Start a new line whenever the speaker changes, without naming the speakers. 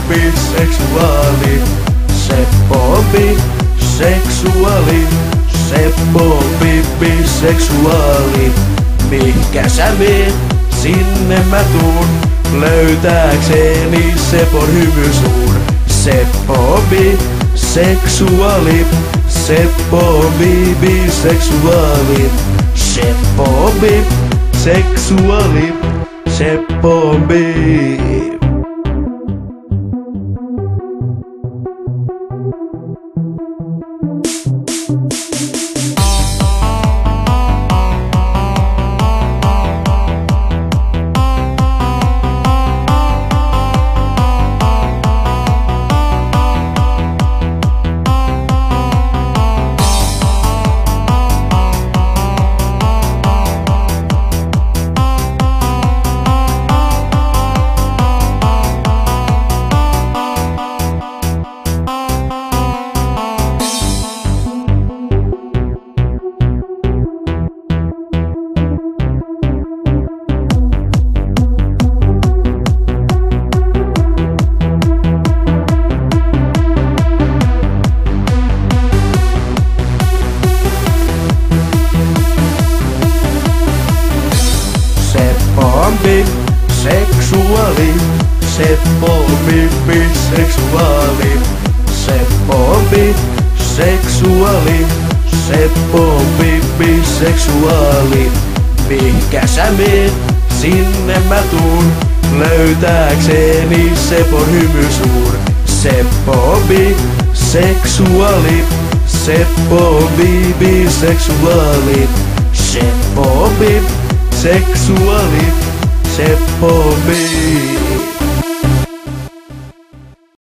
biseksuaali. Seppo biseksuaali. Seppo biseksuaali. Mihkä sä meet, sinne mä tuun, löytääkseni Sepon hymysuun. Seppo biseksuaali. Seppo biseksuaali. Seppo biseksuaali. Seppo bi. Biseksuaali. Seppo biseksuaali. Seppo biseksuaali. Seppo biseksuaali. Mihkä sä meet, sinne mä tuun, löytääkseni Sepon hymysuun. Seppo biseksuaali. Seppo biseksuaali. Seppo biseksuaali. Seppo bi.